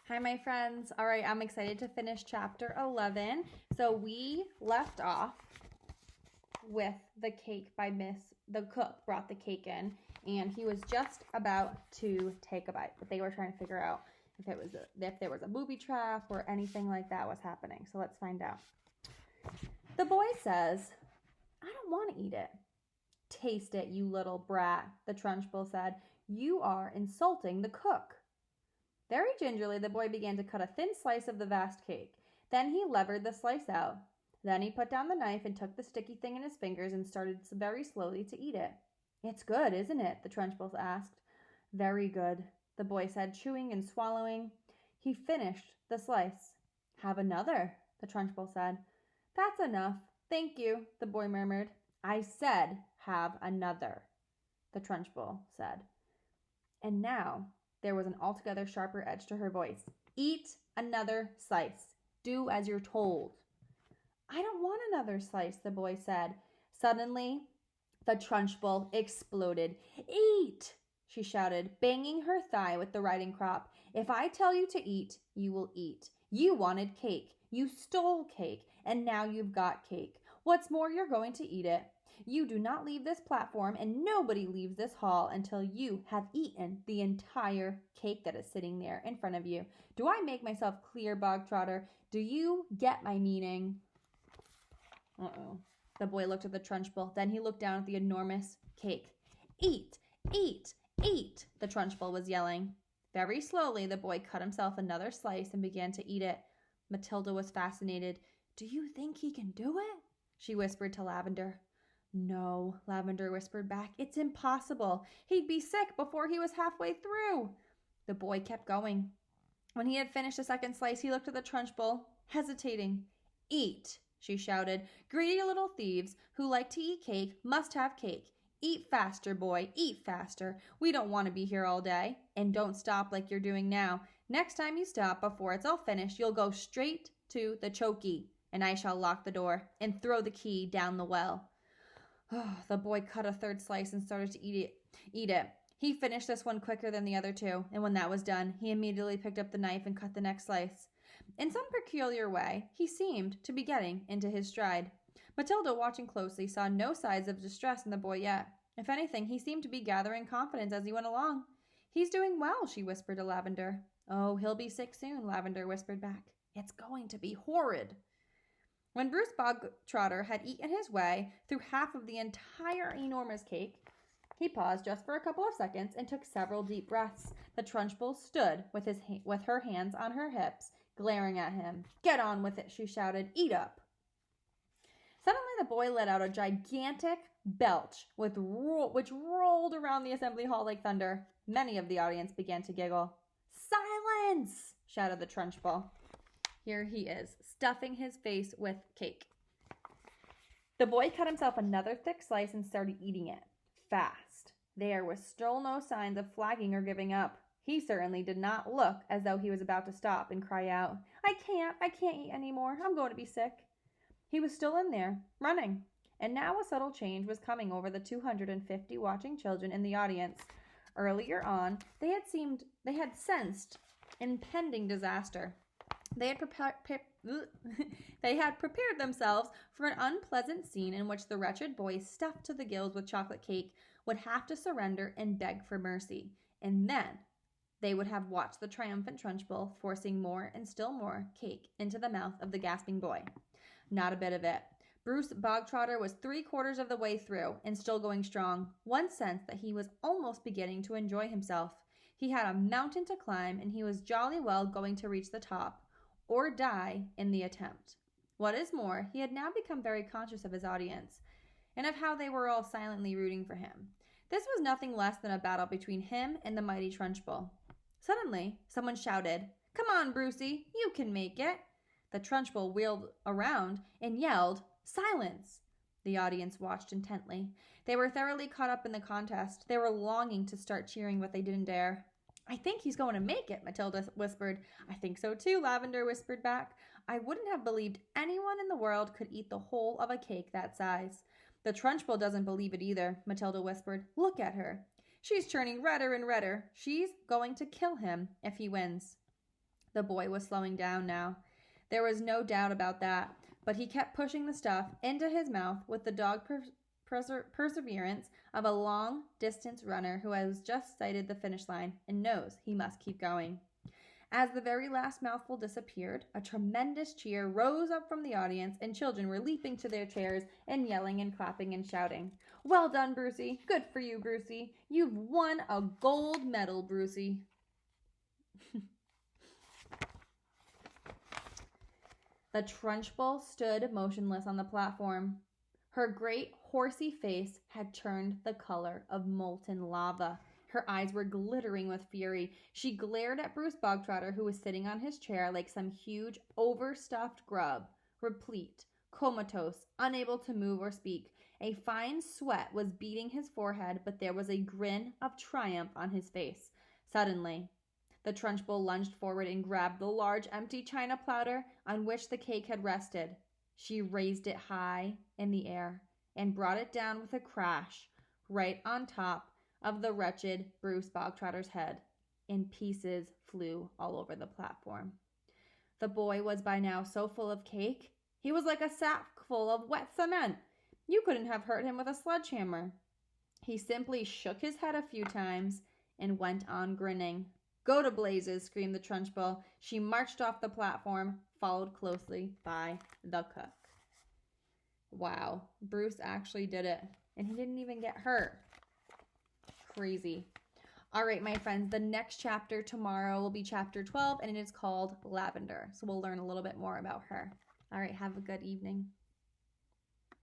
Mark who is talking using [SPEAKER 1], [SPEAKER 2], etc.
[SPEAKER 1] Hi, my friends. All right, I'm excited to finish chapter 11. So we left off with the cake by the cook brought the cake in, and he was just about to take a bite, but they were trying to figure out if there was a booby trap or anything like that was happening. So let's find out. The boy says, "I don't want to eat it." "Taste it, you little brat," the Trunchbull said. "You are insulting the cook." Very gingerly, the boy began to cut a thin slice of the vast cake. Then he levered the slice out. Then he put down the knife and took the sticky thing in his fingers and started very slowly to eat it. "It's good, isn't it?" the Trunchbull asked. "Very good," the boy said, chewing and swallowing. He finished the slice. "Have another," the Trunchbull said. "That's enough. Thank you," the boy murmured. "I said have another," the Trunchbull said. And now there was an altogether sharper edge to her voice. "Eat another slice. Do as you're told." "I don't want another slice," the boy said. Suddenly, the Trunchbull exploded. "Eat!" she shouted, banging her thigh with the riding crop. "If I tell you to eat, you will eat. You wanted cake. You stole cake, and now you've got cake. What's more, you're going to eat it. You do not leave this platform, and nobody leaves this hall until you have eaten the entire cake that is sitting there in front of you. Do I make myself clear, Bog Trotter? Do you get my meaning?" Uh-oh. The boy looked at the Trunchbull. Then he looked down at the enormous cake. "Eat! Eat! Eat!" the Trunchbull was yelling. Very slowly, the boy cut himself another slice and began to eat it. Matilda was fascinated. "Do you think he can do it?" she whispered to Lavender. "No," Lavender whispered back. "It's impossible. He'd be sick before he was halfway through." The boy kept going. When he had finished the second slice, he looked at the Trunchbull, hesitating. "Eat!" she shouted. "Greedy little thieves who like to eat cake must have cake. Eat faster, boy, eat faster. We don't want to be here all day. And don't stop like you're doing now. Next time you stop before it's all finished, you'll go straight to the chokey, and I shall lock the door and throw the key down the well." Oh, the boy cut a third slice and started to eat it. He finished this one quicker than the other two, and when that was done, he immediately picked up the knife and cut the next slice. In some peculiar way, he seemed to be getting into his stride. Matilda, watching closely, saw no signs of distress in the boy yet. If anything, he seemed to be gathering confidence as he went along. "He's doing well," she whispered to Lavender. "Oh, he'll be sick soon," Lavender whispered back. "It's going to be horrid." When Bruce Bogtrotter had eaten his way through half of the entire enormous cake, he paused just for a couple of seconds and took several deep breaths. The Trunchbull stood with her hands on her hips, glaring at him. "Get on with it," she shouted. "Eat up." Suddenly, the boy let out a gigantic belch, which rolled around the assembly hall like thunder. Many of the audience began to giggle. "Silence!" shouted the Trunchbull. Here he is, stuffing his face with cake. The boy cut himself another thick slice and started eating it. Fast. There was still no signs of flagging or giving up. He certainly did not look as though he was about to stop and cry out, I can't eat anymore. I'm going to be sick." He was still in there, running. And now a subtle change was coming over the 250 watching children in the audience. Earlier on, they had sensed impending disaster. They had prepared themselves for an unpleasant scene in which the wretched boy, stuffed to the gills with chocolate cake, would have to surrender and beg for mercy. And then they would have watched the triumphant Trunchbull forcing more and still more cake into the mouth of the gasping boy. Not a bit of it. Bruce Bogtrotter was 3/4 of the way through and still going strong. One sensed that he was almost beginning to enjoy himself. He had a mountain to climb, and he was jolly well going to reach the top, or die in the attempt. What is more, he had now become very conscious of his audience, and of how they were all silently rooting for him. This was nothing less than a battle between him and the mighty Trunchbull. Suddenly, someone shouted, "Come on, Brucey, you can make it." The Trunchbull wheeled around and yelled, "Silence!" The audience watched intently. They were thoroughly caught up in the contest. They were longing to start cheering, but they didn't dare. "I think he's going to make it," Matilda whispered. "I think so too," Lavender whispered back. "I wouldn't have believed anyone in the world could eat the whole of a cake that size." "The Trunchbull doesn't believe it either," Matilda whispered. "Look at her. She's turning redder and redder. She's going to kill him if he wins." The boy was slowing down now. There was no doubt about that, but he kept pushing the stuff into his mouth with the dog perseverance of a long-distance runner who has just sighted the finish line and knows he must keep going. As the very last mouthful disappeared, a tremendous cheer rose up from the audience, and children were leaping to their chairs and yelling and clapping and shouting. "Well done, Brucey. Good for you, Brucey. You've won a gold medal, Brucey." The Trunchbull stood motionless on the platform. Her great horsey face had turned the color of molten lava. Her eyes were glittering with fury. She glared at Bruce Bogtrotter, who was sitting on his chair like some huge, overstuffed grub, replete, comatose, unable to move or speak. A fine sweat was beading his forehead, but there was a grin of triumph on his face. Suddenly, the Trunchbull lunged forward and grabbed the large, empty china platter on which the cake had rested. She raised it high in the air and brought it down with a crash right on top of the wretched Bruce Bogtrotter's head, and pieces flew all over the platform. The boy was by now so full of cake, he was like a sack full of wet cement. You couldn't have hurt him with a sledgehammer. He simply shook his head a few times and went on grinning. "Go to blazes," screamed the Trunchbull. She marched off the platform, followed closely by the cook. Wow, Bruce actually did it, and he didn't even get hurt. Crazy. All right, my friends, the next chapter tomorrow will be chapter 12, and it is called Lavender. So we'll learn a little bit more about her. All right, have a good evening.